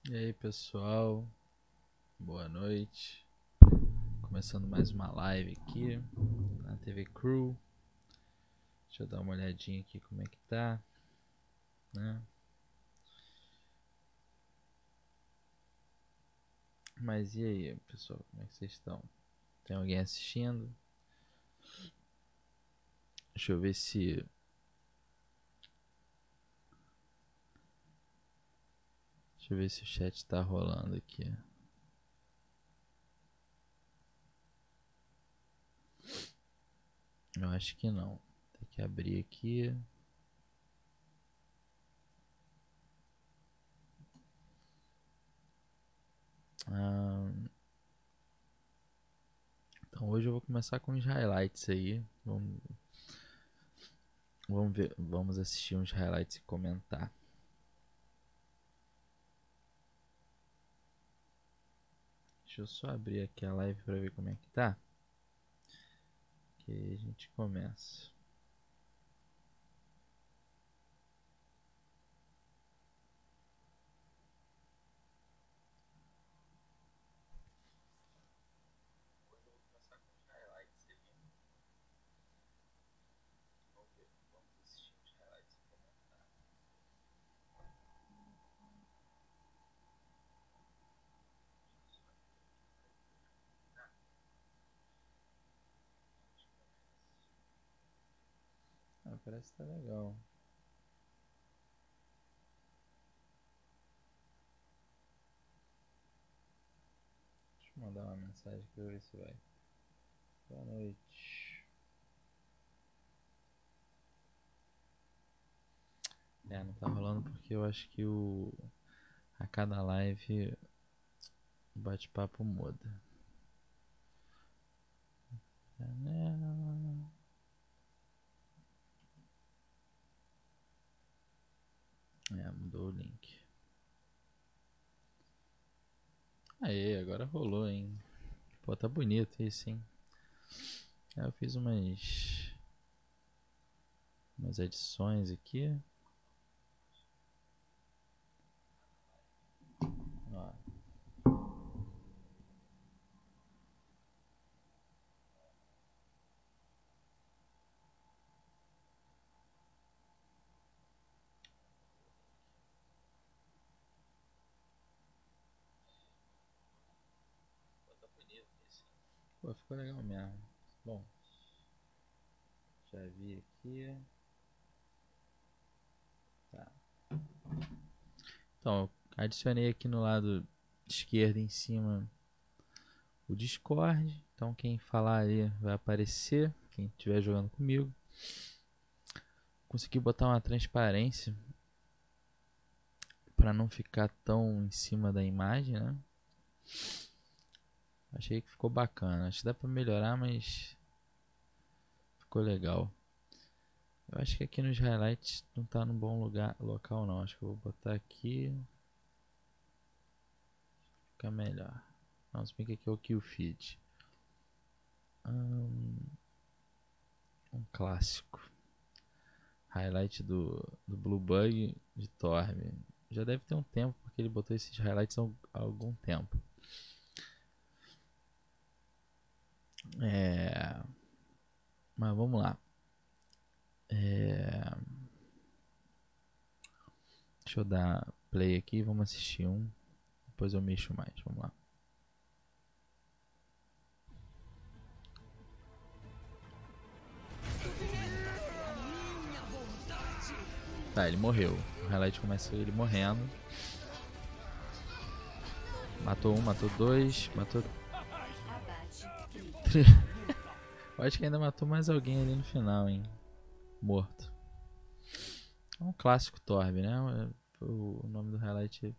E aí pessoal, boa noite. Começando mais uma live aqui na TV Crew. Deixa eu dar uma olhadinha aqui como é que tá, né? Mas e aí pessoal, como é que vocês estão? Tem alguém assistindo? Deixa eu ver se... Deixa eu ver se o chat tá rolando aqui. Eu acho que não. Tem que abrir aqui. Então hoje eu vou começar com os highlights aí. Vamos ver, vamos assistir uns highlights e comentar. Deixa eu só abrir aqui a live pra ver como é que tá. Que aí a gente começa. Ah, parece que tá legal. Deixa eu mandar uma mensagem aqui pra ver se vai. Boa noite. Não tá rolando porque eu acho que a cada live o bate-papo muda. Mudou o link. Aê, agora rolou, hein? Pô, tá bonito isso, hein? Eu fiz umas edições aqui. Ó. Pô, ficou legal mesmo. Bom, já vi aqui. Tá. Então, adicionei aqui no lado esquerdo em cima o Discord. Então quem falar aí vai aparecer, quem estiver jogando comigo. Consegui botar uma transparência para não ficar tão em cima da imagem, né? Achei que ficou bacana. Acho que dá para melhorar, mas ficou legal. Eu acho que aqui nos highlights não tá no bom local não. Acho que eu vou botar aqui. Fica melhor. Não, se bem que aqui é o kill feed. Um clássico. Highlight do Blue Bug de Torme. Já deve ter um tempo, porque ele botou esses highlights há algum tempo. Mas vamos lá. Deixa eu dar play aqui, vamos assistir um. Depois eu mexo mais, vamos lá. Tá, ele morreu. O highlight começa ele morrendo. Matou um, matou dois, matou... Eu acho que ainda matou mais alguém ali no final, hein. Morto. É um clássico Torb, né? O nome do highlight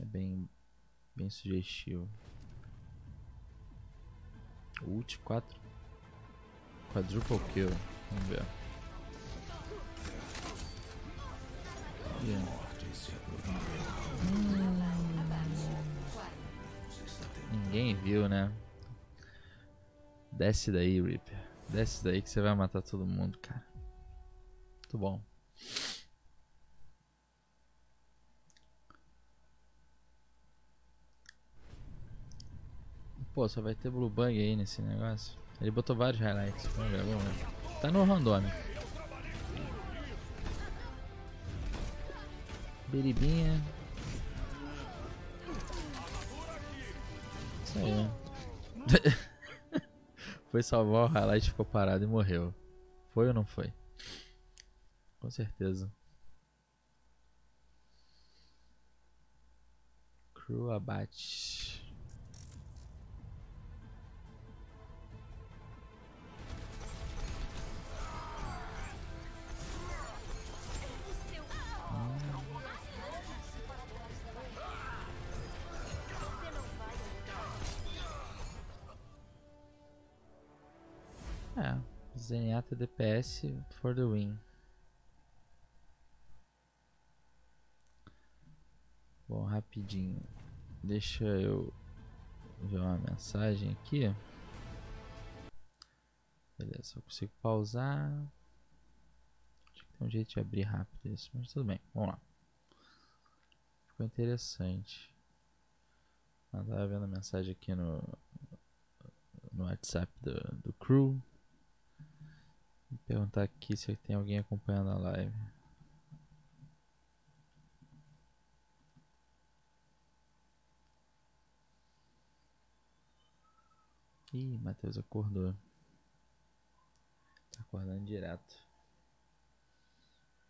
é bem sugestivo. Ult 4. Quadruple kill. Vamos ver. Ninguém viu, né? Desce daí, Reaper. Desce daí que você vai matar todo mundo, cara. Muito bom. Pô, só vai ter blue bug aí nesse negócio. Ele botou vários highlights. Vamos ver, vamos ver. Tá no randômico. Biribinha. Isso aí. Foi salvar o highlight, ficou parado e morreu. Foi ou não foi? Com certeza. Crew abate. Zenyatta DPS for the win. Bom, rapidinho. Deixa eu ver uma mensagem aqui. Beleza, eu consigo pausar. Acho que tem um jeito de abrir rápido isso, mas tudo bem, vamos lá. Ficou interessante. Eu tava vendo a mensagem aqui no WhatsApp do crew. Vou perguntar aqui se tem alguém acompanhando a live. Ih, Matheus acordou. Tá acordando direto.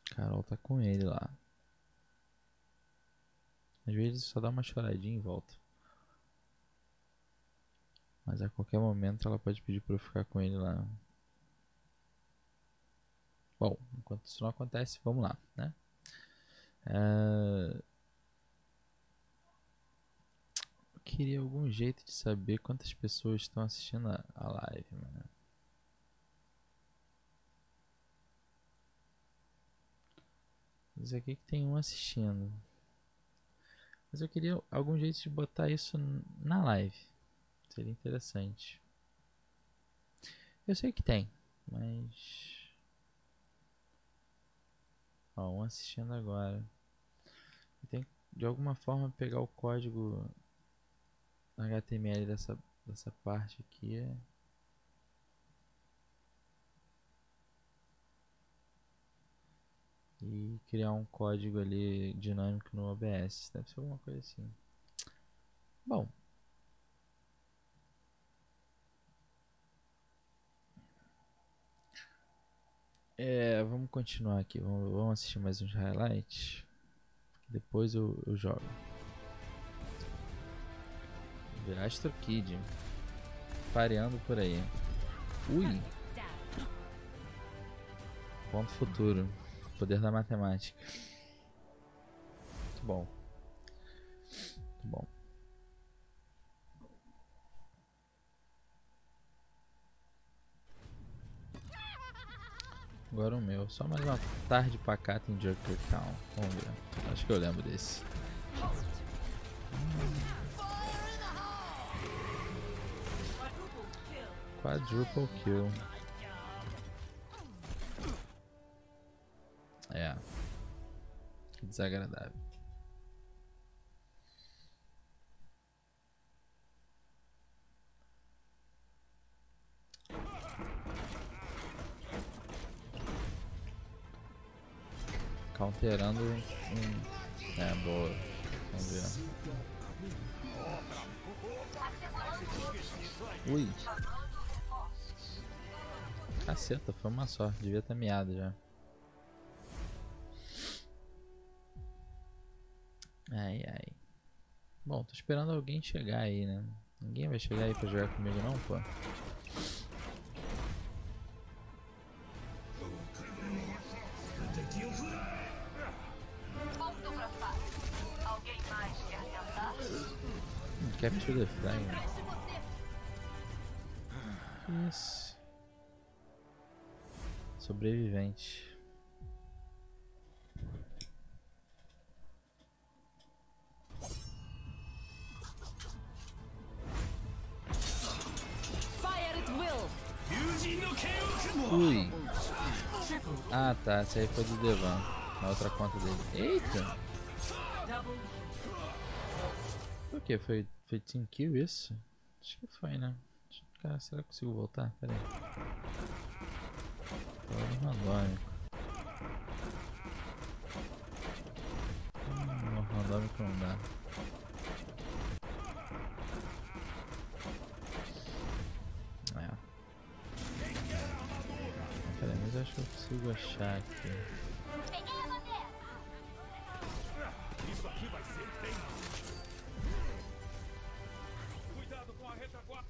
Carol tá com ele lá. Às vezes só dá uma choradinha e volta. Mas a qualquer momento ela pode pedir pra eu ficar com ele lá. Bom, enquanto isso não acontece, vamos lá, né? Eu queria algum jeito de saber quantas pessoas estão assistindo a live, mano. Diz aqui que tem um assistindo. Mas eu queria algum jeito de botar isso na live. Seria interessante. Eu sei que tem, mas... Ó, um assistindo agora. Tem que de alguma forma pegar o código HTML dessa parte aqui. E criar um código ali dinâmico no OBS. Deve ser alguma coisa assim. Bom. Vamos continuar aqui. Vamos assistir mais uns highlights. Depois eu jogo. Astro Kid. Pareando por aí. Ui. Ponto futuro. Poder da matemática. Muito bom. Muito bom. Agora o meu. Só mais uma tarde pacata em Joker Town. Vamos ver. Acho que eu lembro desse. Quadruple kill. Que desagradável. Counterando boa. Vamos ver. Ui. Caceta, foi uma só. Devia estar miado já. Ai. Bom, tô esperando alguém chegar aí, né? Ninguém vai chegar aí pra jogar comigo não, pô. Capture the flag. Isso. Sobrevivente. Ui. Ah tá, essa aí foi do Devan. Na outra conta dele. Eita! Por que? Foi team kill isso? Acho que foi, né? Cara, será que eu consigo voltar? Pera aí. Tô no randômico. No randômico não dá. É. Pera aí, mas eu acho que eu consigo achar aqui. Isso aqui vai ser bem. Cuidado com a retaguarda.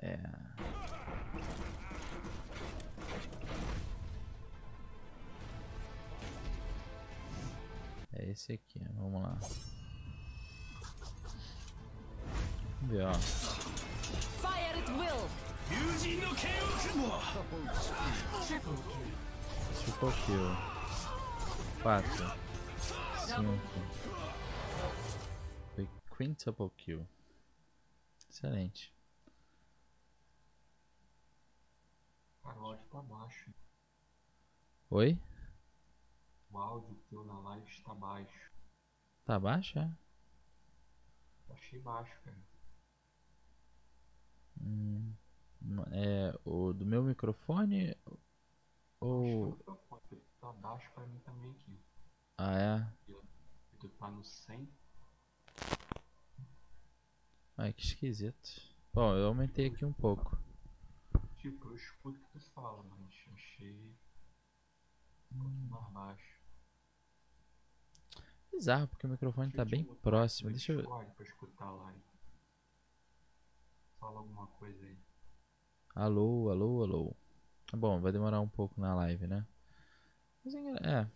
É. É esse aqui, vamos lá. Vamos ver, ó. Fire at will. Triple kill. 4. 5. Foi quintuple kill. Excelente. Cara, o áudio tá baixo. Oi? O áudio teu na live está baixo. Tá baixo, é? Achei baixo, cara. É o do meu microfone Acho ou... que o microfone tá baixo pra mim também aqui. Ah, é? Tu tá no 100. Ai, que esquisito. Bom, eu aumentei aqui um pouco. Tipo, eu escuto o que tu fala, mas achei um pouquinho mais baixo. Bizarro, porque o microfone tá bem próximo. Deixa eu... Discord pra escutar a live. Fala alguma coisa aí. Alô, alô, alô. Bom, vai demorar um pouco na live, né? Mas é.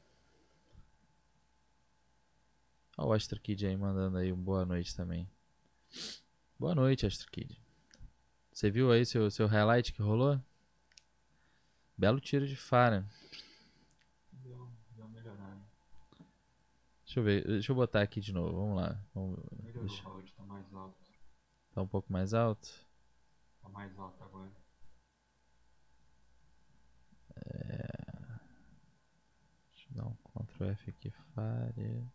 Olha o Astro Kid aí mandando aí um boa noite também. Boa noite, Astro Kid. Você viu aí seu highlight que rolou? Belo tiro de Fara. Deu uma melhorada. Deixa eu ver, deixa eu botar aqui de novo, vamos lá. Melhorou, o áudio tá mais alto. Tá um pouco mais alto? Tá mais alto agora. Deixa eu dar um Ctrl F aqui, Fire.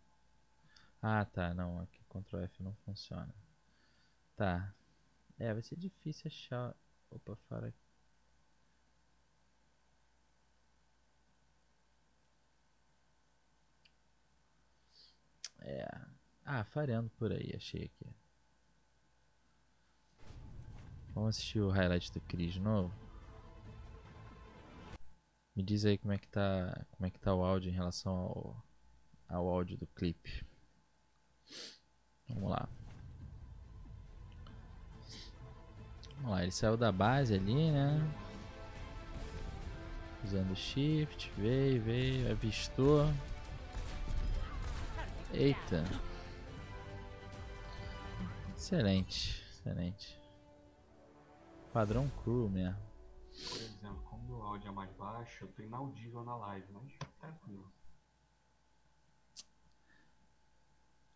Ah, tá, não, aqui Ctrl F não funciona. Tá. É, vai ser difícil achar... Opa, Fire. É. Ah, fareando por aí, achei aqui. Vamos assistir o highlight do Chris de novo. Me diz aí como é que tá o áudio em relação ao áudio do clipe. Vamos lá. Vamos lá, ele saiu da base ali, né? Usando shift, veio, avistou. Eita. Excelente, excelente. Padrão cru mesmo. Por exemplo, como o áudio é mais baixo, eu tô inaudível na live, mas tranquilo.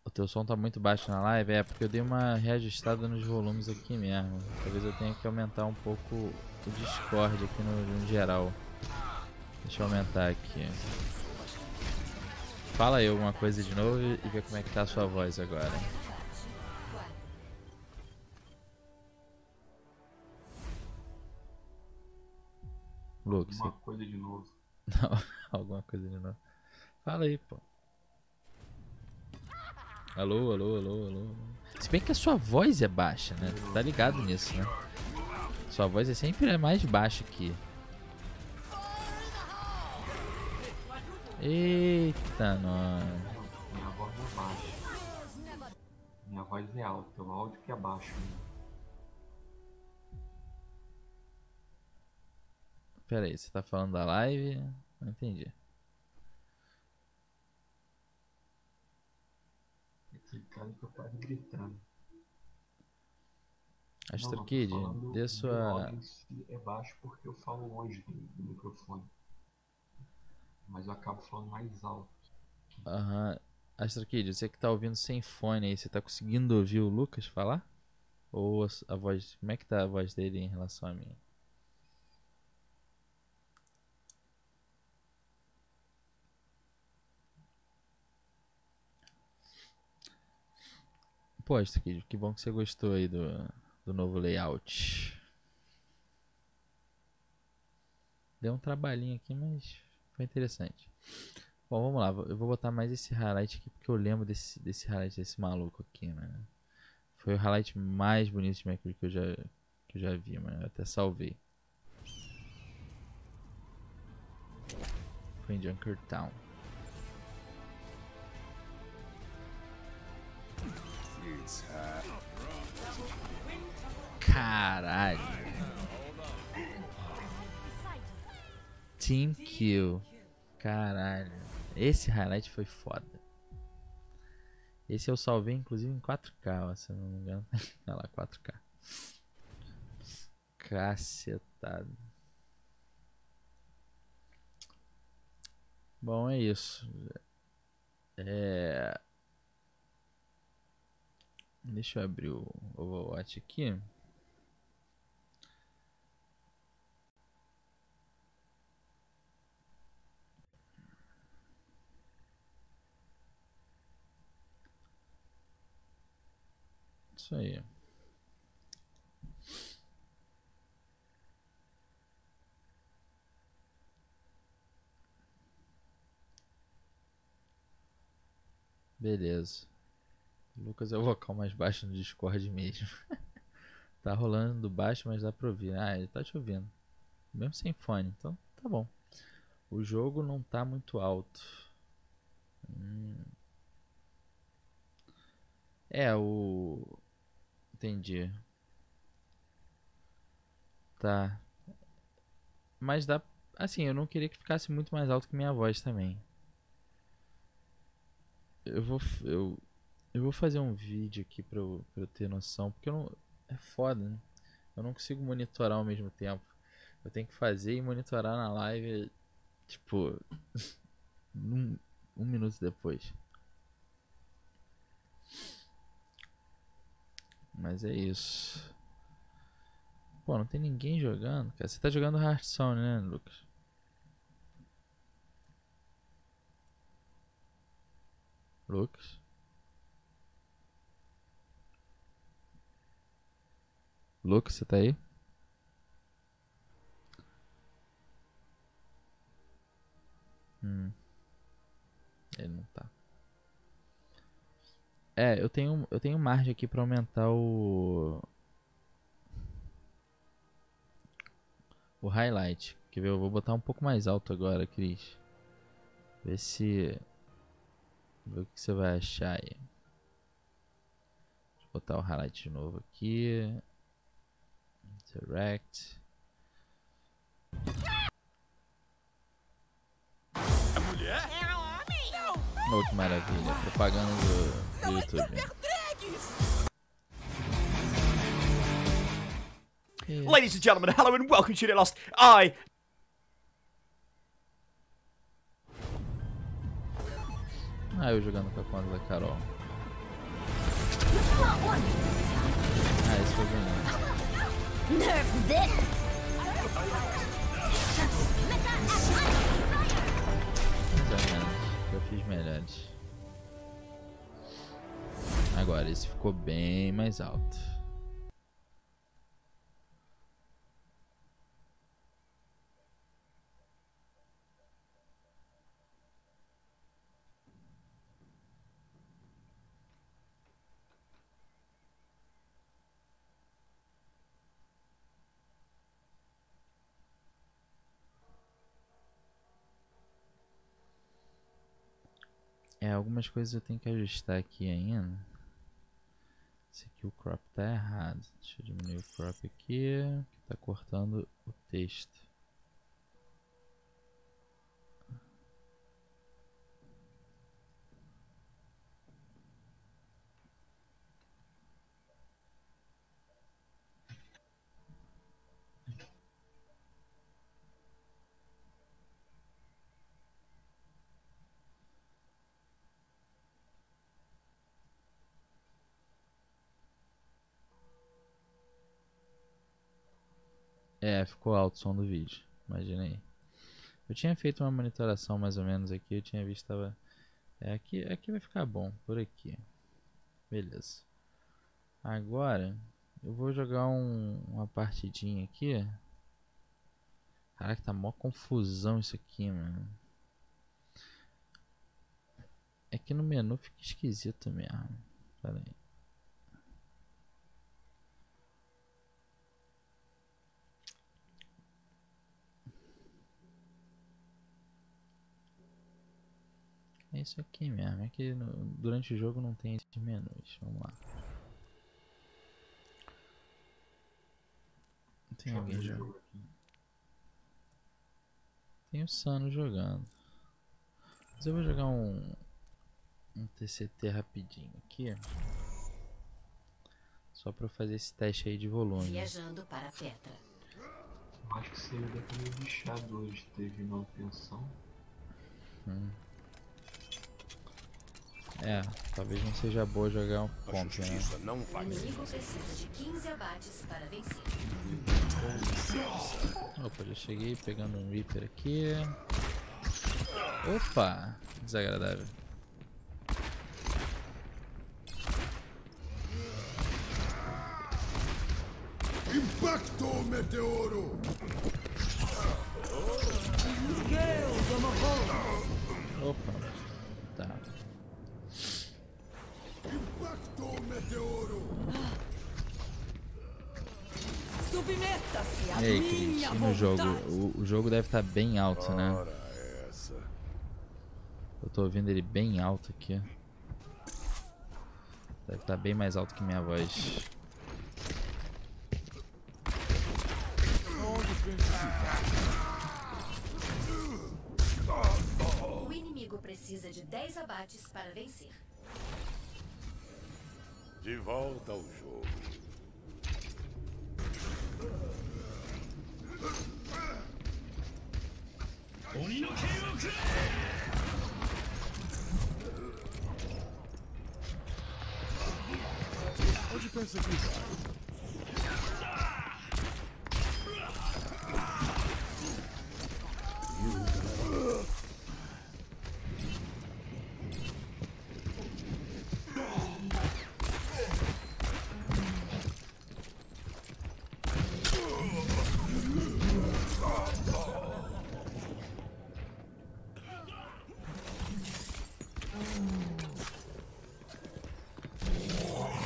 O teu som tá muito baixo na live? É porque eu dei uma reajustada nos volumes aqui mesmo. Talvez eu tenha que aumentar um pouco o Discord aqui no geral. Deixa eu aumentar aqui. Fala aí alguma coisa de novo e vê como é que tá a sua voz agora. Lucas, Uma coisa de novo. não, alguma coisa de novo. Fala aí, pô. Alô, alô, alô, alô. Se bem que a sua voz é baixa, né? Tá ligado nisso, né? Sua voz é sempre mais baixa aqui. Eita, nós. Minha voz é baixa. Minha voz é alta, o áudio que é baixo. Né? Pera aí, você tá falando da live? Não entendi. Esse cara que eu tava gritando. Astro Kid, dê O sua... áudio em si é baixo porque eu falo longe do microfone. Mas eu acabo falando mais alto. Aham. Astro Kid, você que tá ouvindo sem fone aí, você tá conseguindo ouvir o Lucas falar? Ou a voz... Como é que tá a voz dele em relação a mim? Pô, isso aqui, que bom que você gostou aí do novo layout. Deu um trabalhinho aqui, mas foi interessante. Bom, vamos lá. Eu vou botar mais esse highlight aqui, porque eu lembro desse highlight desse maluco aqui, mano. Foi o highlight mais bonito de Minecraft que eu já vi, mano. Eu até salvei. Foi em Junkertown. Caralho. Team Kill. Caralho. Esse highlight foi foda. Esse eu salvei inclusive em 4K, ó, se eu não me engano. Olha lá, 4K. Cacetado. Bom, é isso. Deixa eu abrir o Overwatch aqui. Isso aí. Beleza. O Lucas é o vocal mais baixo no Discord mesmo. Tá rolando baixo, mas dá pra ouvir. Ah, ele tá te ouvindo. Mesmo sem fone, então tá bom. O jogo não tá muito alto. O... Entendi. Tá. Mas dá... Assim, eu não queria que ficasse muito mais alto que minha voz também. Eu vou fazer um vídeo aqui pra eu ter noção. Porque eu não... É foda, né? Eu não consigo monitorar ao mesmo tempo. Eu tenho que fazer e monitorar na live, tipo, um minuto depois. Mas é isso. Pô, não tem ninguém jogando, cara. Você tá jogando Hearthstone, né, Lucas? Lucas? Lucas, você tá aí? Ele não tá. Eu tenho margem aqui pra aumentar o highlight. Quer ver? Eu vou botar um pouco mais alto agora, Cris. Ver se... Ver o que você vai achar aí. Deixa eu botar o highlight de novo aqui. Interact. É mulher? É homem! Não! Oh, que maravilha. Propaganda do YouTube. Ladies and gentlemen, hello and welcome to the Lost. I Ah, eu jogando com a conta da Carol. Ah, esse foi bem. Nerf this! Mais ou menos. Eu fiz melhores. Agora, esse ficou bem mais alto. Algumas coisas eu tenho que ajustar aqui ainda. Esse aqui o crop tá errado. Deixa eu diminuir o crop aqui, que tá cortando o texto. Ficou alto o som do vídeo. Imagina aí. Eu tinha feito uma monitoração mais ou menos aqui, eu tinha visto que tava... aqui vai ficar bom, por aqui. Beleza. Agora eu vou jogar uma partidinha aqui. Caraca, tá mó confusão isso aqui, mano. É que no menu fica esquisito mesmo. Pera aí. É isso aqui mesmo. É que durante o jogo não tem esses menus. Vamos lá. Tem alguém jogando? Tem o Sano jogando. Mas eu vou jogar um TCT rapidinho aqui. Só pra fazer esse teste aí de volume. Viajando para Petra. Acho que seria meio bichado hoje, teve manutenção. É, talvez não seja boa jogar um A ponto, né? justiça não O vai inimigo precisa de 15 abates para vencer. Opa, já cheguei pegando um Reaper aqui. Opa, desagradável. Impacto meteoro! Opa, tá. Impacto meteoro! Submeta-se à E aí, minha Cris, e no jogo? vontade. O jogo deve estar bem alto, né? Ora essa. Eu tô ouvindo ele bem alto aqui. Deve estar bem mais alto que minha voz. O inimigo precisa de 10 abates para vencer. De volta ao jogo. Onde pensa que vai?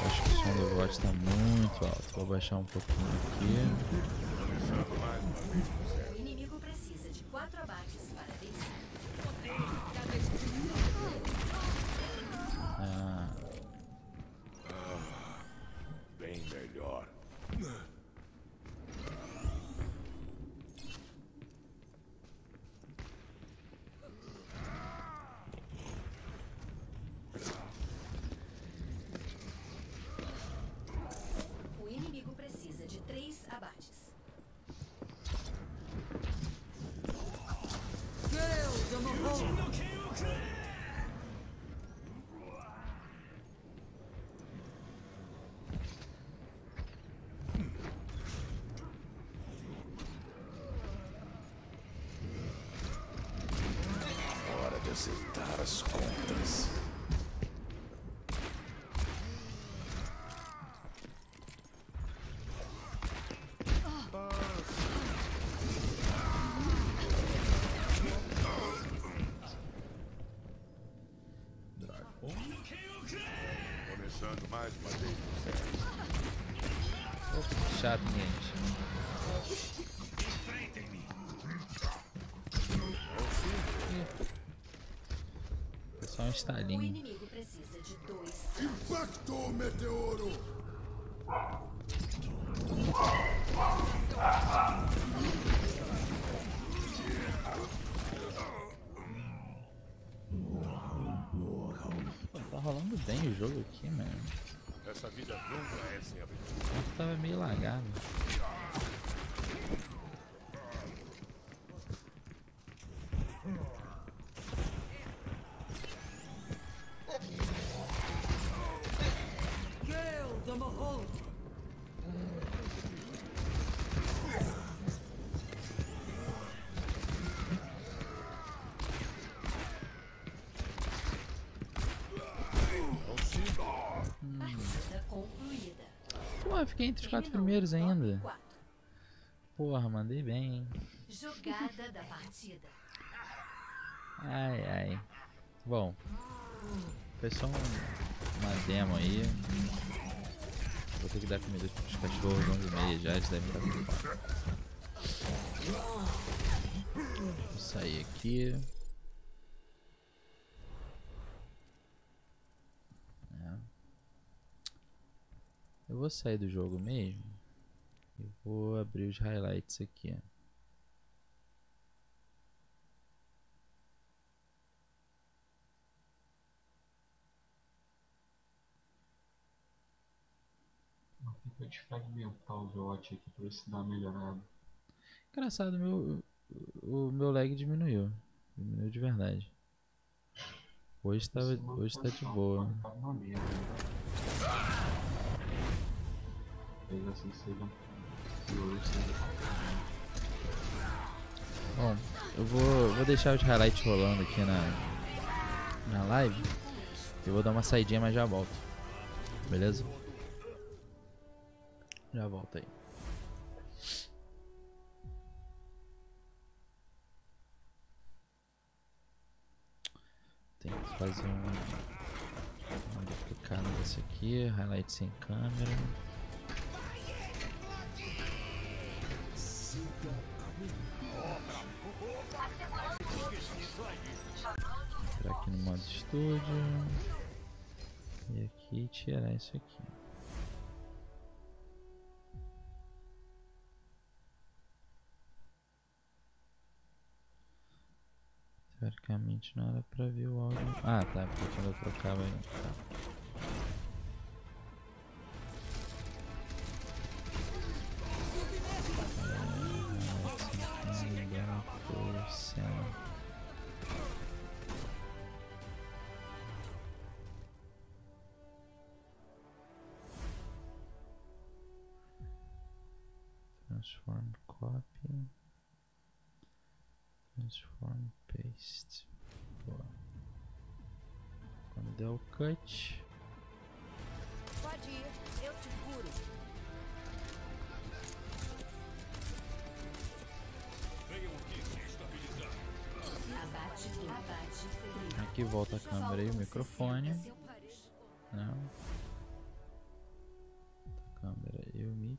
Acho que o som do Overwatch tá muito alto. Vou baixar um pouquinho aqui. O inimigo precisa de 4 abates para vencer. Ah, Bem melhor. O inimigo precisa de 3 abates. Hora de acertar as contas. Começando mais uma vez do zero. opa, que chato, gente. Foi só um O estalinho. inimigo precisa de 2. Impacto meteoro! Pô, tá rolando bem o jogo aqui, mano. Essa vida nunca é sem aventura. Eu tava meio lagado. Partida concluída. Pô, fiquei entre os 4 Terminou primeiros o top ainda. 4. Porra, mandei bem, hein? Jogada da partida. Ai, ai. Bom, foi só uma demo aí. Vou ter que dar comida pros cachorros 11h30 já, eles devem estar com fome. Vou sair aqui. Eu vou sair do jogo mesmo e vou abrir os highlights aqui. Vou tentar desfragmentar o Overwatch aqui pra ver se dá uma melhorada. Engraçado, o meu lag diminuiu. Diminuiu de verdade. Hoje tá de boa. Tá uma merda. Talvez assim seja pior, seja. Bom, eu vou deixar os highlights rolando aqui na live. Eu vou dar uma saidinha, mas já volto. Beleza? Já volto aí. Tem que fazer uma duplicada desse aqui. Highlight sem câmera. Entrar aqui no modo estúdio. E aqui tirar isso aqui. Teoricamente não era pra ver o áudio. Ah, tá, porque quando eu trocava aí. Tá. Transform copy. Transform paste. Boa. Quando der o cut. Pode ir, eu te curo. Abate. Aqui volta a câmera e o microfone. Não. A câmera e o mic.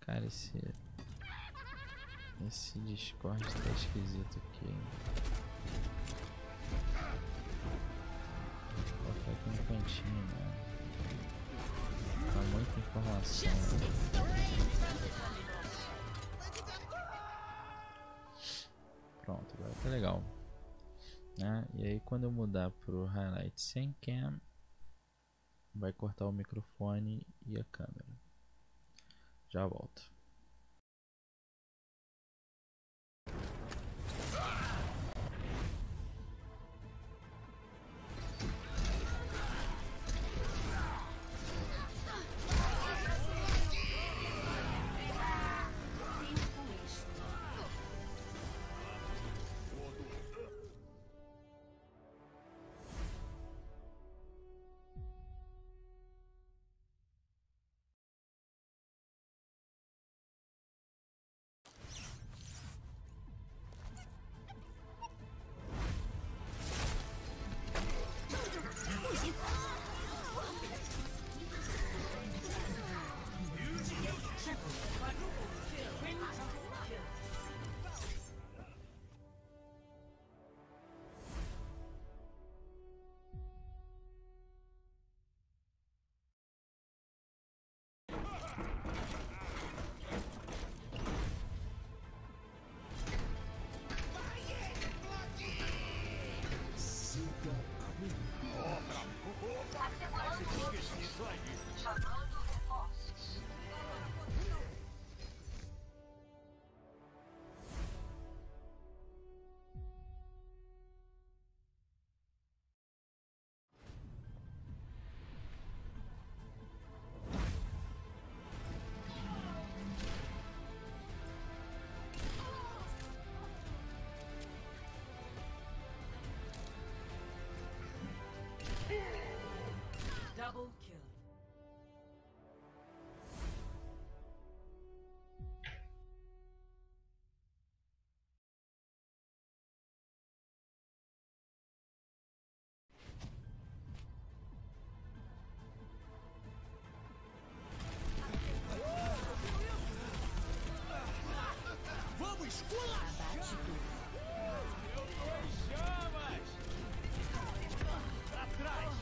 Cara, esse Discord tá esquisito aqui, hein? Vou colocar aqui no cantinho, né? Tá muita informação. Pronto, agora tá legal. Né? E aí quando eu mudar pro highlight sem cam, vai cortar o microfone e a câmera. Já volto. Double kill. Vamos, esculacha! Abate tudo. Eu tô em chamas! Pra trás!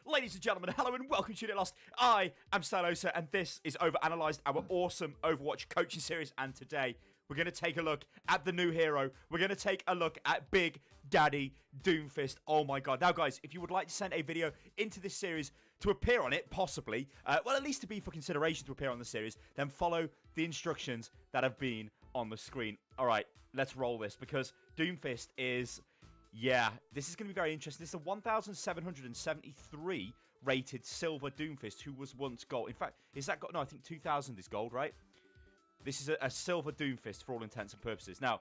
Ladies and gentlemen, hello and welcome to Unit Lost. I am Stanosa, and this is Overanalyzed, our awesome Overwatch coaching series. And today, we're going to take a look at the new hero. We're going to take a look at Big Daddy Doomfist. Oh my god. Now, guys, if you would like to send a video into this series to appear on it, possibly, well, at least to be for consideration to appear on the series, then follow the instructions that have been on the screen. All right, let's roll this, because Doomfist is... yeah, this is going to be very interesting. This is a 1,773 rated silver Doomfist who was once gold. In fact, is that gold? No, I think 2,000 is gold, right? This is a silver Doomfist for all intents and purposes. Now,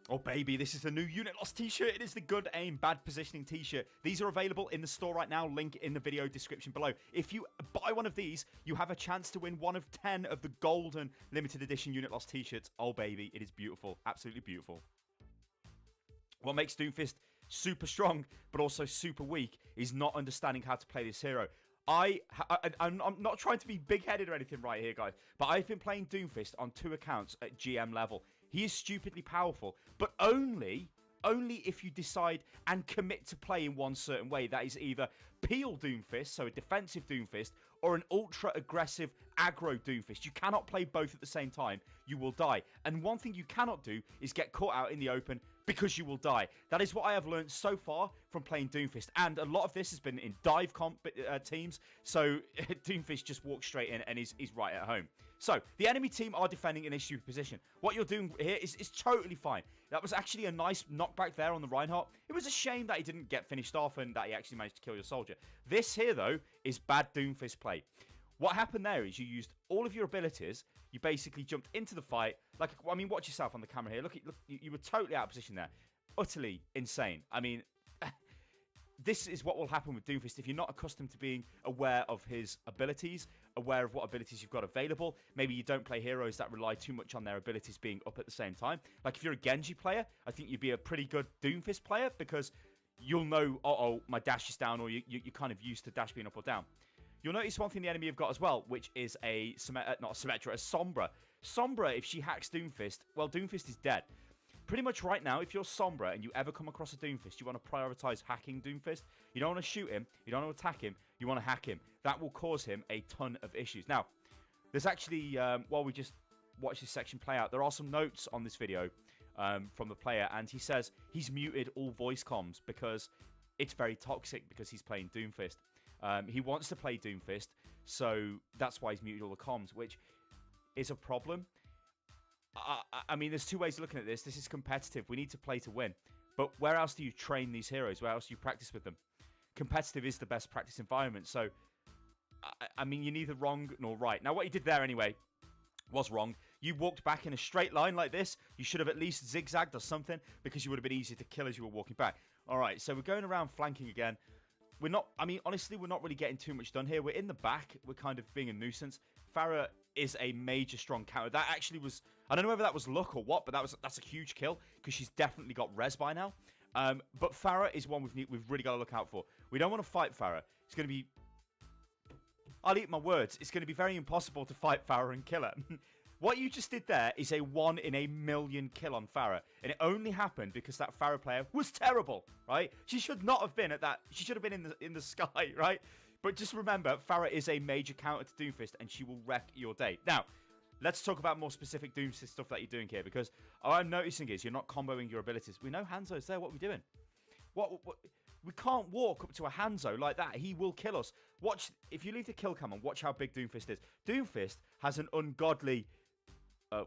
oh baby, this is the new Unit Lost t-shirt. It is the Good Aim, Bad Positioning t-shirt. These are available in the store right now. Link in the video description below. If you buy one of these, you have a chance to win one of 10 of the golden limited edition Unit Lost t-shirts. Oh baby, it is beautiful. Absolutely beautiful. What makes Doomfist super strong, but also super weak, is not understanding how to play this hero. I'm not trying to be big-headed or anything right here, guys, but I've been playing Doomfist on 2 accounts at GM level. He is stupidly powerful, but only if you decide and commit to play in one certain way. That is either peel Doomfist, so a defensive Doomfist, or an ultra-aggressive aggro Doomfist. You cannot play both at the same time. You will die. And one thing you cannot do is get caught out in the open, because you will die. That is what I have learned so far from playing Doomfist. And a lot of this has been in dive comp teams. So Doomfist just walks straight in and is right at home. So the enemy team are defending in a stupid position. What you're doing here is totally fine. That was actually a nice knockback there on the Reinhardt. It was a shame that he didn't get finished off and that he actually managed to kill your soldier. This here, though, is bad Doomfist play. What happened there is you used all of your abilities. You basically jumped into the fight. Like, I mean, watch yourself on the camera here. Look, you were totally out of position there. Utterly insane. I mean, this is what will happen with Doomfist if you're not accustomed to being aware of his abilities, aware of what abilities you've got available. Maybe you don't play heroes that rely too much on their abilities being up at the same time. Like, if you're a Genji player, I think you'd be a pretty good Doomfist player, because you'll know, uh-oh, my dash is down, or you're kind of used to dash being up or down. You'll notice one thing the enemy have got as well, which is not a Symmetra, a Sombra. Sombra, if she hacks Doomfist, well, Doomfist is dead. Pretty much right now, if you're Sombra and you ever come across a Doomfist, you want to prioritize hacking Doomfist. You don't want to shoot him, you don't want to attack him, you want to hack him. That will cause him a ton of issues. Now, there's actually, while we just watch this section play out, there are some notes on this video from the player, and he says he's muted all voice comms because it's very toxic because he's playing Doomfist. He wants to play Doomfist, so that's why he's muted all the comms, which is a problem. I mean, there's 2 ways of looking at this. This is competitive. We need to play to win. But where else do you train these heroes? Where else do you practice with them? Competitive is the best practice environment. So, I mean, you're neither wrong nor right. Now, what you did there anyway was wrong. You walked back in a straight line like this. You should have at least zigzagged or something, because you would have been easier to kill as you were walking back. All right, so we're going around flanking again. We're not, I mean, honestly, we're not really getting too much done here. We're in the back. We're kind of being a nuisance. Farah is a major strong counter. That actually was, I don't know whether that was luck or what, but that's a huge kill, because she's definitely got res by now. But Farah is one we've really got to look out for. We don't want to fight Farah. It's going to be, I'll eat my words, it's going to be very impossible to fight Farah and kill her. What you just did there is a 1 in a million kill on Farah. And it only happened because that Farah player was terrible, right? She should not have been at that. She should have been in the sky, right? But just remember, Farah is a major counter to Doomfist, and she will wreck your day. Now, let's talk about more specific Doomfist stuff that you're doing here, because all I'm noticing is you're not comboing your abilities. We know Hanzo's there. What are we doing? What? We can't walk up to a Hanzo like that. He will kill us. Watch, if you leave the kill cam on, watch how big Doomfist is. Doomfist has an ungodly...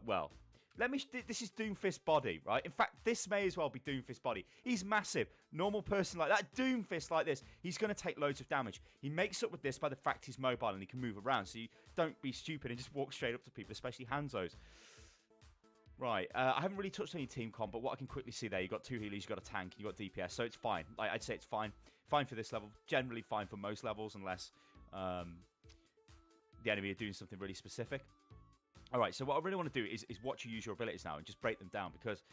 well, This is Doomfist body, right? In fact, this may as well be Doomfist body. He's massive. Normal person like that, Doomfist like this, he's going to take loads of damage. He makes up with this by the fact he's mobile and he can move around. So you don't be stupid and just walk straight up to people, especially Hanzos. Right, I haven't really touched on your team comp, but what I can quickly see there, you've got 2 healers, you've got a tank, and you've got DPS, so it's fine. Like, I'd say it's fine. Fine for this level. Generally fine for most levels, unless the enemy are doing something really specific. Alright, so what I really want to do is watch you use your abilities now and just break them down, because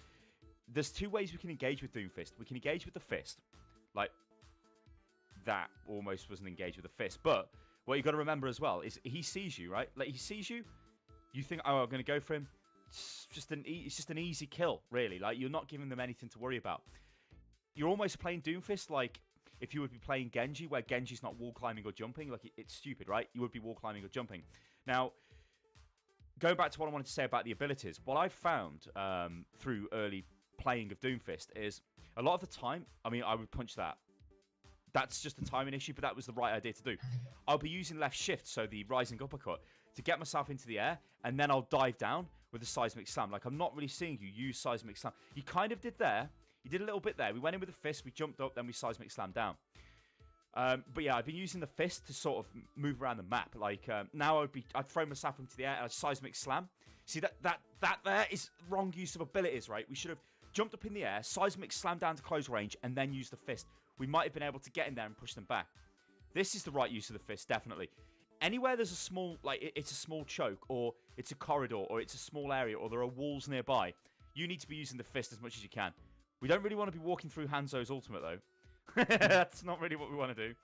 there's 2 ways we can engage with Doomfist. We can engage with the fist, like that almost wasn't engaged with the fist, but what you've got to remember as well is he sees you, right? Like, he sees you, you think, oh, I'm going to go for him. It's just an easy kill, really. Like, you're not giving them anything to worry about. You're almost playing Doomfist like if you would be playing Genji, where Genji's not wall climbing or jumping. Like, it's stupid, right? You would be wall climbing or jumping. Now, going back to what I wanted to say about the abilities, what I've found through early playing of Doomfist is a lot of the time, I mean, I would punch that. That's just a timing issue, but that was the right idea to do. I'll be using left shift, so the rising uppercut, to get myself into the air, and then I'll dive down with a seismic slam. Like, I'm not really seeing you use seismic slam. You kind of did there. You did a little bit there. We went in with the fist, we jumped up, then we seismic slammed down. But yeah, I've been using the fist to sort of move around the map. Like, now I'd throw myself into the air and I'd seismic slam. See, that there is wrong use of abilities, right? We should have jumped up in the air, seismic slam down to close range, and then use the fist. We might have been able to get in there and push them back. This is the right use of the fist, definitely. Anywhere there's a small, like, it's a small choke, or it's a corridor, or it's a small area, or there are walls nearby, you need to be using the fist as much as you can. We don't really want to be walking through Hanzo's ultimate, though. That's not really what we want to do.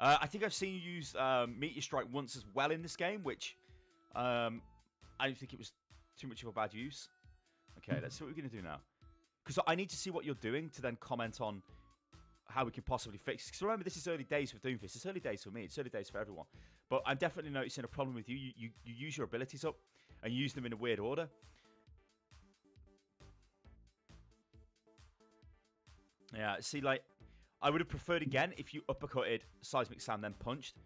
I think I've seen you use Meteor Strike once as well in this game, which I don't think it was too much of a bad use. Okay, let's see what we're going to do now. Because I need to see what you're doing to then comment on how we can possibly fix it. Because remember, this is early days for Doomfist. It's early days for me. It's early days for everyone. But I'm definitely noticing a problem with you. You use your abilities up and you use them in a weird order. Yeah, see, like, I would have preferred, again, if you uppercutted, seismic slam, then punched.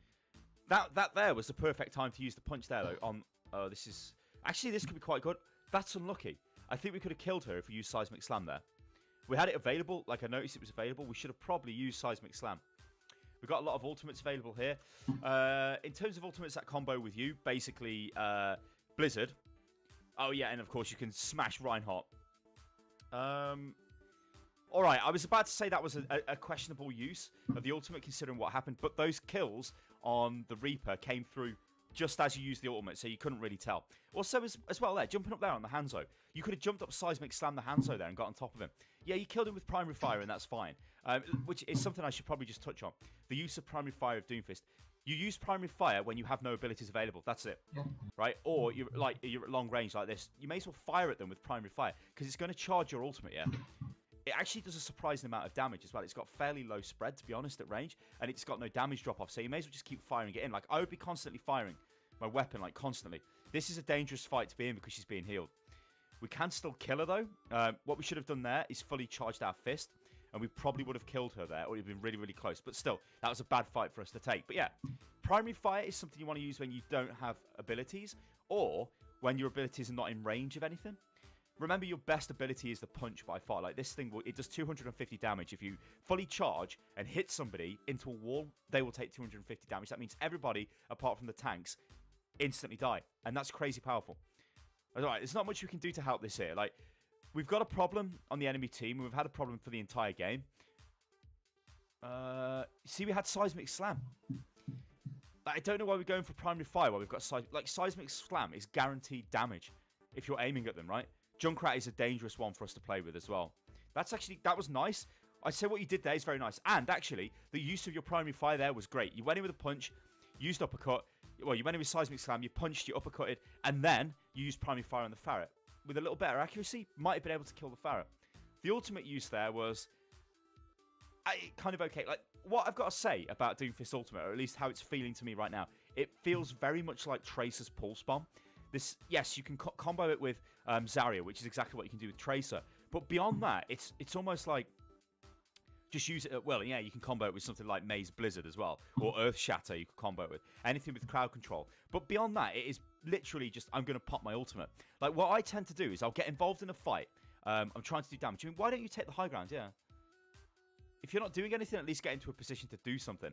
That there was the perfect time to use the punch there, though. On, this is... Actually, this could be quite good. That's unlucky. I think we could have killed her if we used seismic slam there. We had it available. Like, I noticed it was available. We should have probably used seismic slam. We've got a lot of ultimates available here. In terms of ultimates that combo with you, basically, Blizzard. Oh, yeah, and of course, you can smash Reinhardt. All right, I was about to say that was a questionable use of the ultimate, considering what happened, but those kills on the Reaper came through just as you used the ultimate, so you couldn't really tell. Also, as well there, jumping up there on the Hanzo, you could have jumped up, seismic slammed the Hanzo there and got on top of him. Yeah, you killed him with primary fire, and that's fine, which is something I should probably just touch on. The use of primary fire of Doomfist. You use primary fire when you have no abilities available. That's it, right? Or you're at long range like this. You may as well fire at them with primary fire because it's going to charge your ultimate. Yeah. It actually does a surprising amount of damage as well. It's got fairly low spread, to be honest, at range, and it's got no damage drop-off, so you may as well just keep firing it in. Like, I would be constantly firing my weapon, like, constantly. This is a dangerous fight to be in because she's being healed. We can still kill her, though. What we should have done there is fully charged our fist, and we probably would have killed her there, or it would have been really, really close. But still, that was a bad fight for us to take. But yeah, primary fire is something you want to use when you don't have abilities, or when your abilities are not in range of anything. Remember, your best ability is the punch by far. Like, this thing, it does 250 damage. If you fully charge and hit somebody into a wall, they will take 250 damage. That means everybody, apart from the tanks, instantly die. And that's crazy powerful. All right, there's not much we can do to help this here. Like, we've got a problem on the enemy team. We've had a problem for the entire game. See, we had seismic slam. I don't know why we're going for primary fire while we've got seismic slam is guaranteed damage if you're aiming at them, right? Junkrat is a dangerous one for us to play with as well. That was nice. I'd say what you did there is very nice. And actually, the use of your primary fire there was great. You went in with a punch, used uppercut. Well, you went in with seismic slam, you punched, you uppercutted, and then you used primary fire on the ferret. With a little better accuracy, might have been able to kill the ferret. The ultimate use there was kind of okay. Like, what I've got to say about Doomfist Ultimate, or at least how it's feeling to me right now, it feels very much like Tracer's Pulse Bomb. Yes, you can combo it with Zarya, which is exactly what you can do with Tracer. But beyond that, it's almost like Just use it. Well, yeah, you can combo it with something like Maze Blizzard as well, or Earth Shatter. You can combo it with anything with crowd control. But beyond that, it is literally just I'm going to pop my ultimate. Like what I tend to do is I'll get involved in a fight. I'm trying to do damage. I mean, why don't you take the high ground? Yeah. If you're not doing anything, at least get into a position to do something.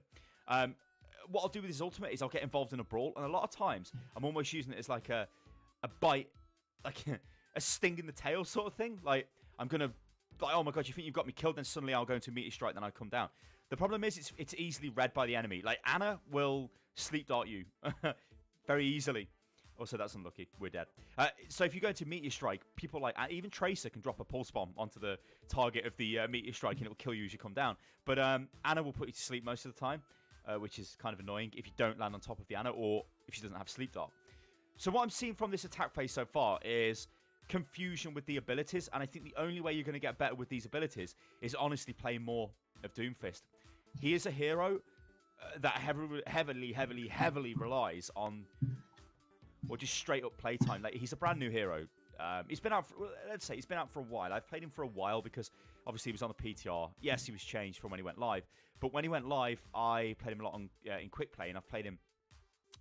What I'll do with his ultimate is I'll get involved in a brawl, and a lot of times I'm almost using it as like a bite, like a sting in the tail sort of thing. Like I'm gonna, like, oh my god, you think you've got me killed? Then suddenly I'll go into meteor strike, then I come down. The problem is it's easily read by the enemy. Like Anna will sleep dart you very easily. Also, that's unlucky. We're dead. So if you go into meteor strike, people like even Tracer can drop a pulse bomb onto the target of the meteor strike, and it will kill you as you come down. But Anna will put you to sleep most of the time, which is kind of annoying if you don't land on top of the Anna or if she doesn't have sleep dart. So what I'm seeing from this attack phase so far is confusion with the abilities, and I think the only way you're going to get better with these abilities is honestly playing more of Doomfist. He is a hero that heavily relies on, or just straight up playtime. Like he's a brand new hero. He's been out. Let's say he's been out for a while. I've played him for a while because obviously he was on the PTR. Yes, he was changed from when he went live. But when he went live, I played him a lot on in quick play, and I've played him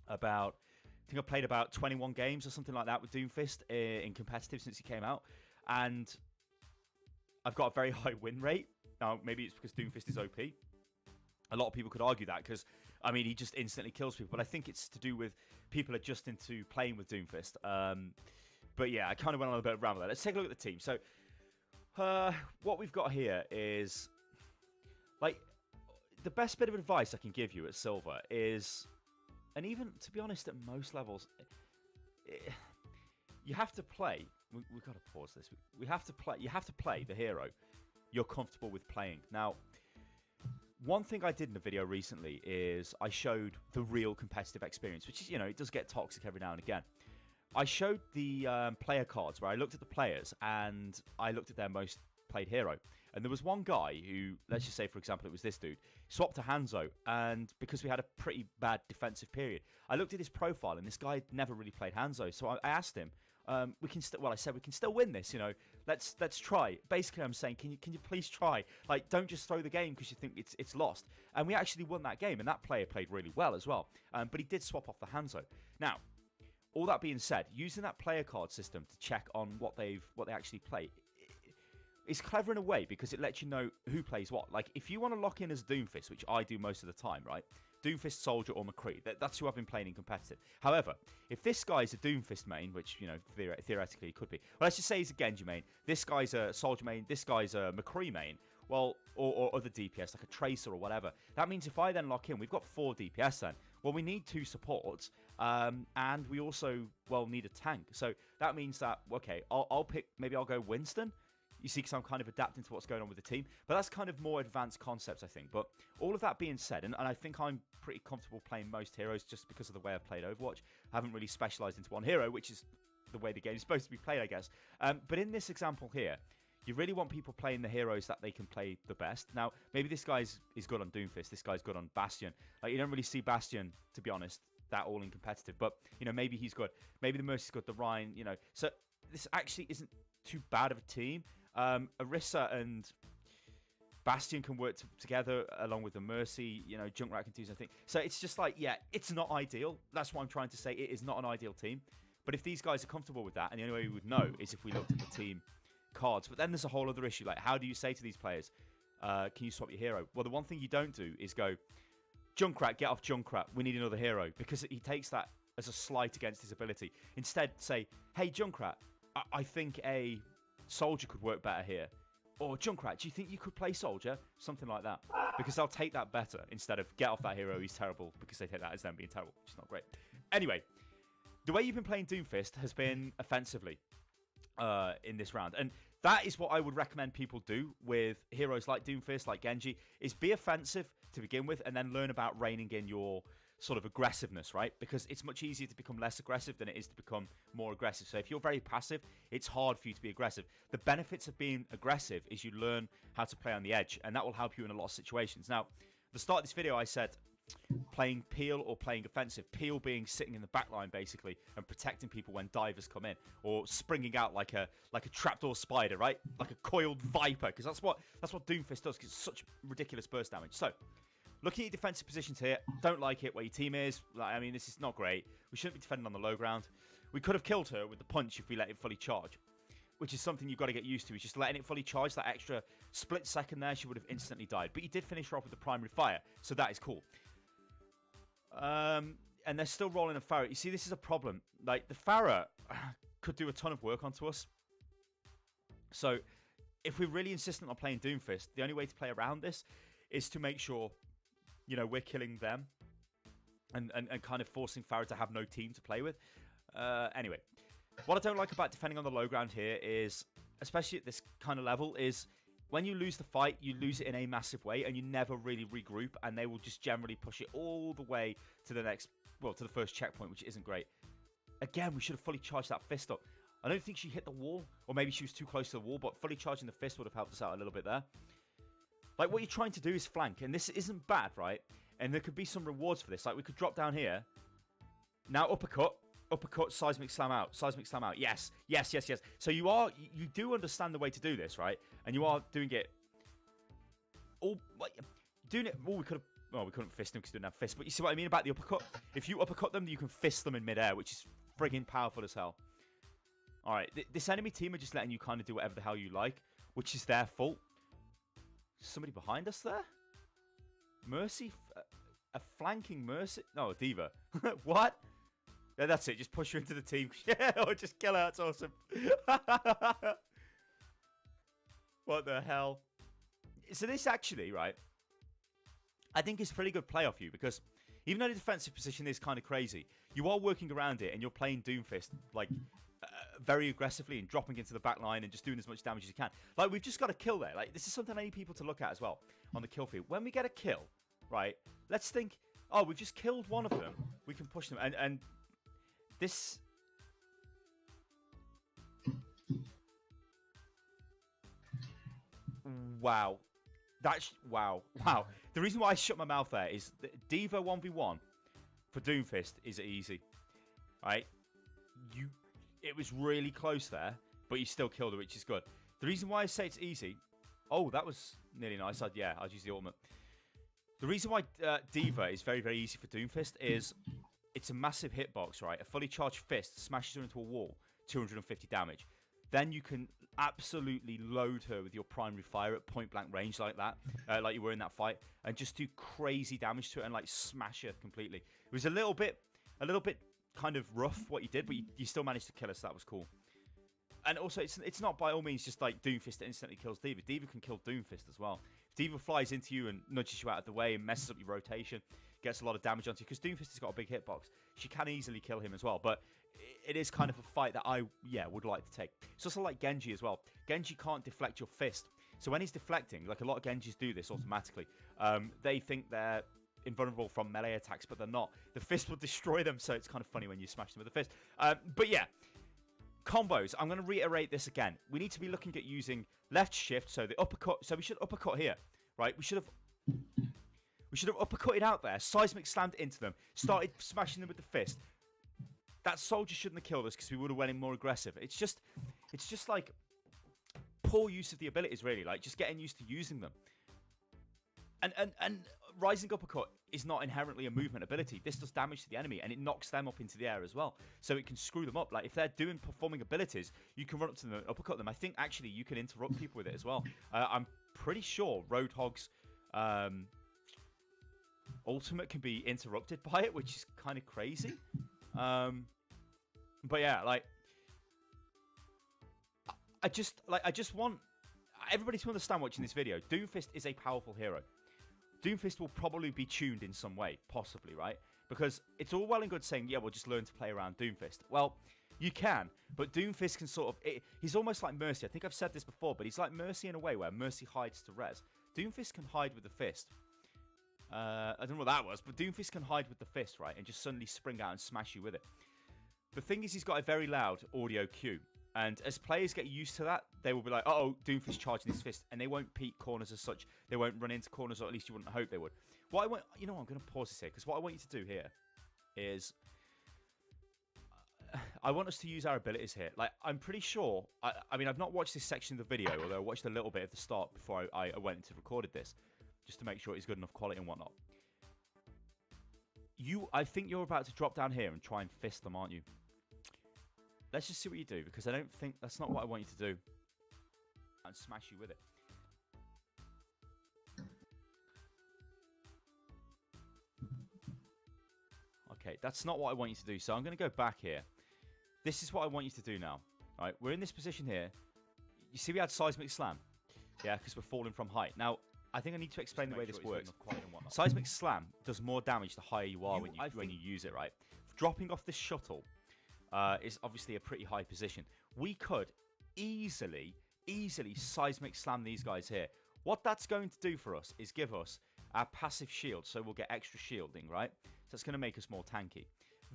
about. I think I played about 21 games or something like that with Doomfist in competitive since he came out, and I've got a very high win rate. Now maybe it's because Doomfist is OP. A lot of people could argue that because, I mean, he just instantly kills people. But I think it's to do with people adjusting to playing with Doomfist. But yeah, I kind of went on a bit of a ramble there. Let's take a look at the team. So what we've got here is, like, the best bit of advice I can give you at Silver is, and even, to be honest, at most levels, you have to play. We've got to pause this. We have to play. You have to play the hero you're comfortable with playing. Now, one thing I did in a video recently is I showed the real competitive experience, which is, you know, it does get toxic every now and again. I showed the player cards where I looked at the players and I looked at their most played hero. And there was one guy who, let's just say, for example, it was this dude, swapped to Hanzo. And because we had a pretty bad defensive period, I looked at his profile and this guy never really played Hanzo. So I asked him, we can still, well, I said, we can still win this, you know, let's try. Basically, I'm saying, can you please try? Like, don't just throw the game because you think it's lost. And we actually won that game, and that player played really well as well. But he did swap off the Hanzo. Now, all that being said, using that player card system to check on what they actually play is clever in a way because it lets you know who plays what. Like, if you want to lock in as Doomfist, which I do most of the time, right? Doomfist, Soldier, or McCree. That's who I've been playing in competitive. However, if this guy's a Doomfist main, which, you know, theoretically he could be, well, let's just say he's a Genji main, this guy's a Soldier main, this guy's a McCree main, well, or other DPS, like a Tracer or whatever. That means if I then lock in, we've got 4 DPS then. Well, we need 2 supports, and we also, well, need a tank. So that means that, okay, I'll pick, maybe I'll go Winston. You see, because I'm kind of adapting to what's going on with the team. But that's kind of more advanced concepts, I think. But all of that being said, and I think I'm pretty comfortable playing most heroes just because of the way I've played Overwatch. I haven't really specialised into one hero, which is the way the game is supposed to be played, I guess. But in this example here, you really want people playing the heroes that they can play the best. Now, maybe this guy is good on Doomfist. This guy's good on Bastion. Like, you don't really see Bastion, to be honest, that all in competitive. But, you know, maybe he's good. Maybe the Mercy's good, the Ryan, you know. So this actually isn't too bad of a team. Orisa and Bastion can work together along with the Mercy. You know, Junkrat can do something. So it's just like, yeah, it's not ideal. That's what I'm trying to say. It is not an ideal team. But if these guys are comfortable with that, and the only way we would know is if we looked at the team cards. But then there's a whole other issue. Like, how do you say to these players, can you swap your hero? Well, the one thing you don't do is go, Junkrat, get off Junkrat. We need another hero. Because he takes that as a slight against his ability. Instead, say, hey, Junkrat, I think a Soldier could work better here. Or Junkrat, do you think you could play Soldier? Something like that. Because they'll take that better instead of get off that hero, he's terrible. Because they take that as them being terrible, which is not great. Anyway, the way you've been playing Doomfist has been offensively in this round. And that is what I would recommend people do with heroes like Doomfist, like Genji, is be offensive to begin with and then learn about reining in your sort of aggressiveness, right? Because it's much easier to become less aggressive than it is to become more aggressive. So if you're very passive, it's hard for you to be aggressive. The benefits of being aggressive is you learn how to play on the edge, and that will help you in a lot of situations. Now, at the start of this video, I said, playing peel or playing offensive. Peel being sitting in the back line basically and protecting people when divers come in, or springing out like a trapdoor spider, right? Like a coiled viper, because that's what Doomfist does. Because it's such ridiculous burst damage. So, looking at your defensive positions here, don't like it where your team is. Like, I mean, this is not great. We shouldn't be defending on the low ground. We could have killed her with the punch if we let it fully charge, which is something you've got to get used to. Is just letting it fully charge. That extra split second there, she would have instantly died. But you did finish her off with the primary fire, so that is cool. And they're still rolling a Farah. You see, this is a problem. Like, the Farah could do a ton of work onto us. So, if we're really insistent on playing Doomfist, the only way to play around this is to make sure, you know, we're killing them and kind of forcing Farah to have no team to play with. Anyway, what I don't like about defending on the low ground here is, especially at this kind of level, is when you lose the fight, you lose it in a massive way, and you never really regroup, and they will just generally push it all the way to the next, well, to the first checkpoint, which isn't great. Again, we should have fully charged that fist up. I don't think she hit the wall, or maybe she was too close to the wall, but fully charging the fist would have helped us out a little bit there. Like, what you're trying to do is flank, and this isn't bad, right? And there could be some rewards for this. Like, we could drop down here. Now, uppercut, seismic slam out, yes. So you do understand the way to do this, right? And you are doing it all, like, doing it. We couldn't fist them because we didn't have fists, but you see what I mean about the uppercut? If you uppercut them, you can fist them in midair, which is friggin' powerful as hell. Alright, this enemy team are just letting you kind of do whatever the hell you like, which is their fault. Somebody behind us there? Mercy? A flanking Mercy? No, a D.Va. What? Yeah, that's it. Just push her into the team. Yeah, or just kill her. That's awesome. What the hell? So this actually, right, I think is pretty good play off you, because even though the defensive position is kind of crazy, you are working around it and you're playing Doomfist, like, very aggressively and dropping into the back line and just doing as much damage as you can. Like, we've just got a kill there. Like, this is something I need people to look at as well on the kill field. When we get a kill, right, let's think, oh, we've just killed one of them. We can push them. And this... Wow. Wow. The reason why I shut my mouth there is that D.Va 1v1 for Doomfist is easy. Right? It was really close there, but you still killed her, which is good. The reason why I say it's easy... Oh, that was nearly nice. I'd use the ultimate. The reason why D.Va is very, very easy for Doomfist is it's a massive hitbox, right? A fully charged fist smashes her into a wall, 250 damage. Then you can absolutely load her with your primary fire at point-blank range like that, like you were in that fight, and just do crazy damage to her and, like, smash her completely. It was a little bit kind of rough what you did, but you still managed to kill her, so that was cool. And also, it's not by all means just like Doomfist that instantly kills D.Va. D.Va can kill Doomfist as well. If D.Va flies into you and nudges you out of the way and messes up your rotation, gets a lot of damage onto you, because Doomfist has got a big hitbox, she can easily kill him as well. But it is kind of a fight that I would like to take. It's also like Genji as well. Genji can't deflect your fist. So when he's deflecting, like a lot of Genjis do this automatically, they think they're invulnerable from melee attacks, but they're not. The fist will destroy them, so it's kind of funny when you smash them with the fist. But yeah, combos. I'm going to reiterate this again. We need to be looking at using left shift, so the uppercut. So we should uppercut here, right? We should have uppercutted out there, seismic slammed into them, started smashing them with the fist. That soldier shouldn't have killed us because we would have went in more aggressive. It's just like poor use of the abilities, really. Like just getting used to using them. And rising uppercut is not inherently a movement ability. This does damage to the enemy, and it knocks them up into the air as well. So it can screw them up. Like if they're performing abilities, you can run up to them and uppercut them. I think actually you can interrupt people with it as well. I'm pretty sure Roadhog's ultimate can be interrupted by it, which is kind of crazy. But yeah, like I just want everybody to understand watching this video. Doomfist is a powerful hero. Doomfist will probably be tuned in some way, possibly, right? Because it's all well and good saying, yeah, we'll just learn to play around Doomfist. Well, you can, but Doomfist can sort of... he's almost like Mercy. I think I've said this before, but he's like Mercy in a way where Mercy hides to res. Doomfist can hide with the fist. I don't know what that was, but Doomfist can hide with the fist, right? And just suddenly spring out and smash you with it. The thing is, he's got a very loud audio cue. And as players get used to that, they will be like, oh, Doomfist charging his fist. And they won't peek corners as such. They won't run into corners, or at least you wouldn't hope they would. What I want, you know, I'm going to pause this here because what I want you to do here is I want us to use our abilities here. Like, I'm pretty sure. I mean, I've not watched this section of the video, although I watched a little bit at the start before I went into recorded this, just to make sure it's good enough quality and whatnot. I think you're about to drop down here and try and fist them, aren't you? Let's just see what you do, because I don't think that's not what I want you to do. And smash you with it. Okay, that's not what I want you to do. So I'm going to go back here. This is what I want you to do now. All right, we're in this position here. You see we had seismic slam? Yeah, because we're falling from height. Now, I think I need to explain the way this works. Seismic slam does more damage the higher you are when you use it, right? Dropping off this shuttle is obviously a pretty high position. We could easily seismic slam these guys here. What that's going to do for us is give us our passive shield, so we'll get extra shielding, right? So it's going to make us more tanky.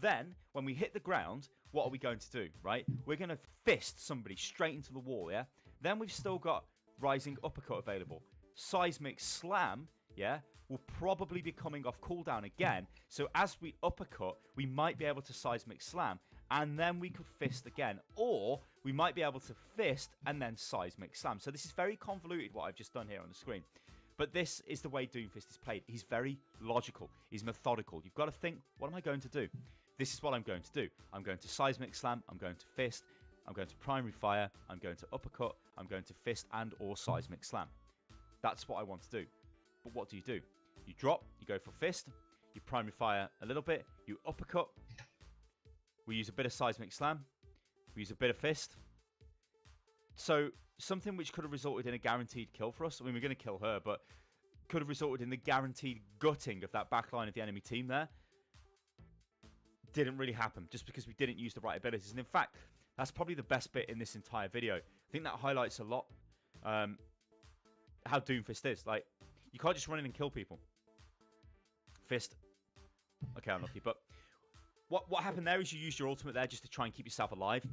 Then, when we hit the ground, what are we going to do, right? We're going to fist somebody straight into the wall, yeah? Then we've still got rising uppercut available. Seismic slam, yeah, will probably be coming off cooldown again. So as we uppercut, we might be able to seismic slam, and then we could fist again. Or we might be able to fist and then seismic slam. So this is very convoluted, what I've just done here on the screen. But this is the way Doomfist is played. He's very logical. He's methodical. You've got to think, what am I going to do? This is what I'm going to do. I'm going to seismic slam. I'm going to fist. I'm going to primary fire. I'm going to uppercut. I'm going to fist and or seismic slam. That's what I want to do. But what do? You drop. You go for fist. You primary fire a little bit. You uppercut. We use a bit of seismic slam. We use a bit of fist. So something which could have resulted in a guaranteed kill for us. I mean, we're going to kill her, but could have resulted in the guaranteed gutting of that back line of the enemy team there. Didn't really happen just because we didn't use the right abilities. And in fact, that's probably the best bit in this entire video. I think that highlights a lot how Doomfist is. Like, you can't just run in and kill people. Fist. Okay, unlucky. But what happened there is you used your ultimate there just to try and keep yourself alive.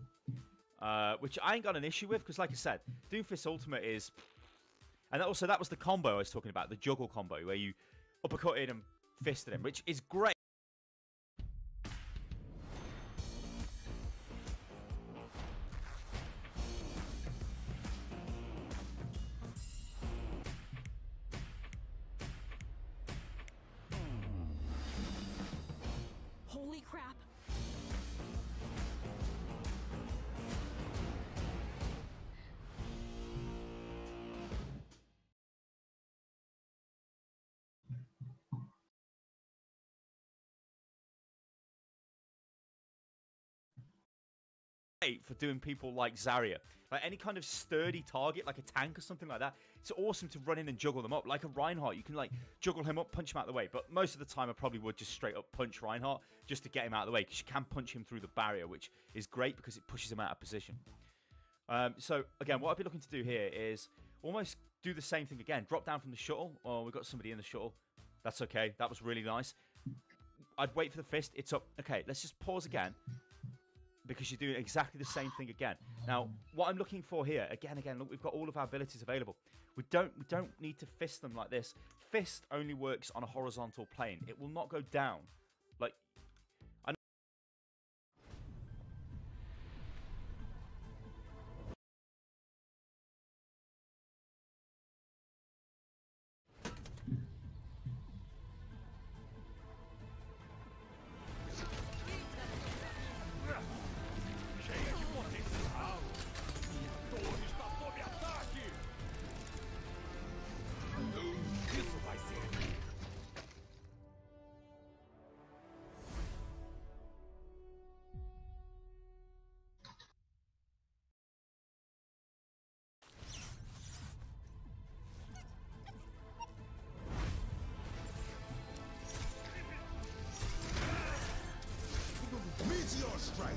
Which I ain't got an issue with, because like I said, Doomfist's ultimate is... And also, that was the combo I was talking about, the juggle combo, where you uppercutted and fisted him, which is great. Holy crap! For doing people like Zarya, like any kind of sturdy target, like a tank or something like that. It's awesome to run in and juggle them up. Like a Reinhardt, you can like juggle him up, punch him out of the way. But most of the time, I probably would just straight up punch Reinhardt just to get him out of the way, because you can punch him through the barrier, which is great because it pushes him out of position. So again, what I'd be looking to do here is almost do the same thing again. Drop down from the shuttle. Oh, we've got somebody in the shuttle. That's okay. That was really nice. I'd wait for the fist. It's up. Okay, let's just pause again, because you're doing exactly the same thing again. Now, what I'm looking for here, again, look, we've got all of our abilities available. We don't need to fist them like this. Fist only works on a horizontal plane. It will not go down. Like, I know. Isso vai ser. Meteor strike.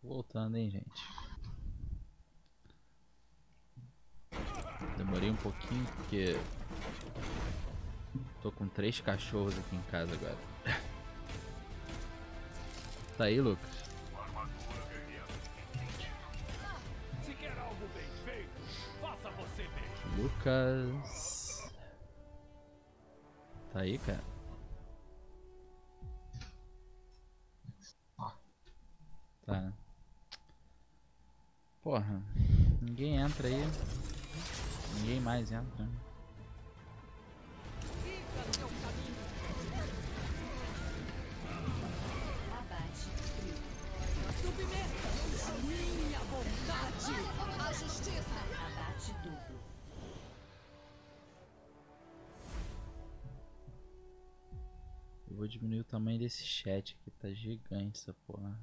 Voltando, hein, gente. Demorei um pouquinho porque Tô com 3 cachorros aqui em casa agora. Tá aí, Lucas? Se quer algo bem feito, faça você mesmo. Lucas. Tá aí, cara? Tá. Porra. Ninguém entra aí. Ninguém mais entra. Abate. Submeta minha vontade à justiça. Abate duplo. Eu vou diminuir o tamanho desse chat aqui. Tá gigante essa porra.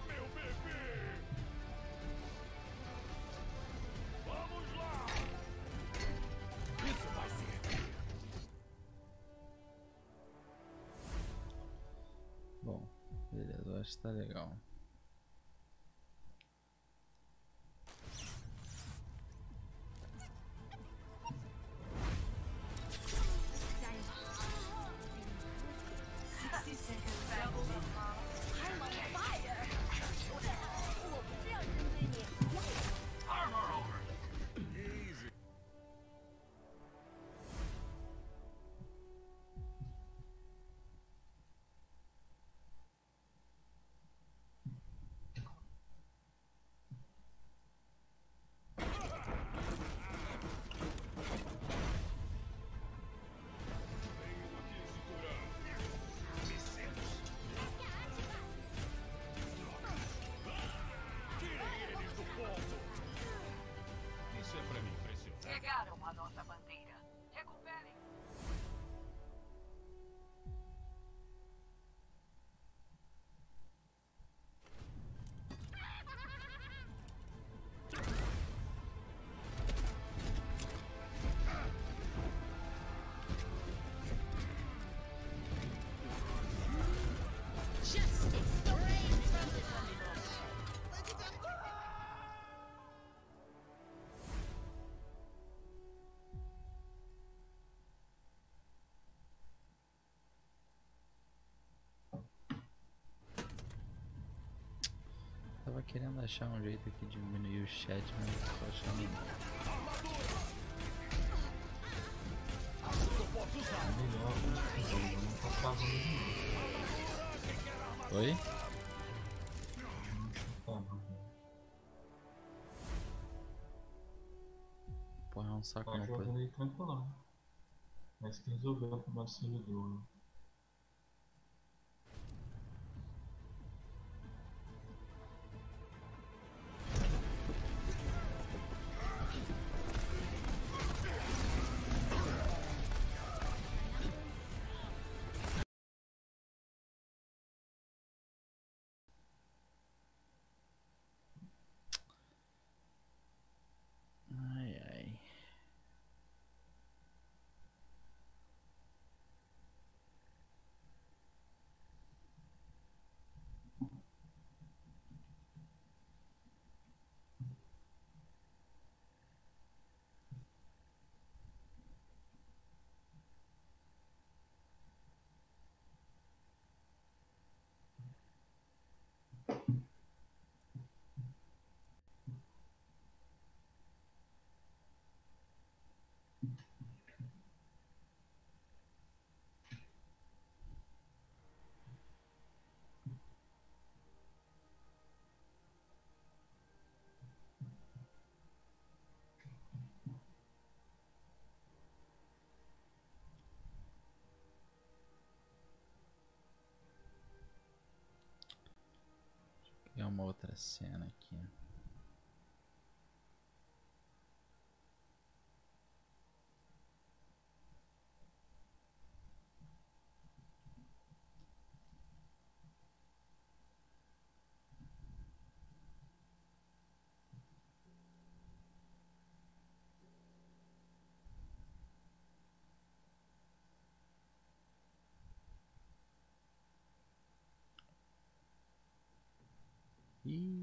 Meu bebê! Vamos lá! Isso vai ser. Bom, beleza, eu acho que tá legal. Tirem eles do ponto! Isso é pra me impressionar. Pegaram a nossa bandeira. Recuperem. Tava querendo achar um jeito aqui de diminuir o chat, mas não tô achando. É melhor não passava no Oi? Porra, é um saco Tá não jogando poder. aí tranquilão. Mas que resolveu pro nosso servidor. Ai, ai. criar uma outra cena aqui. E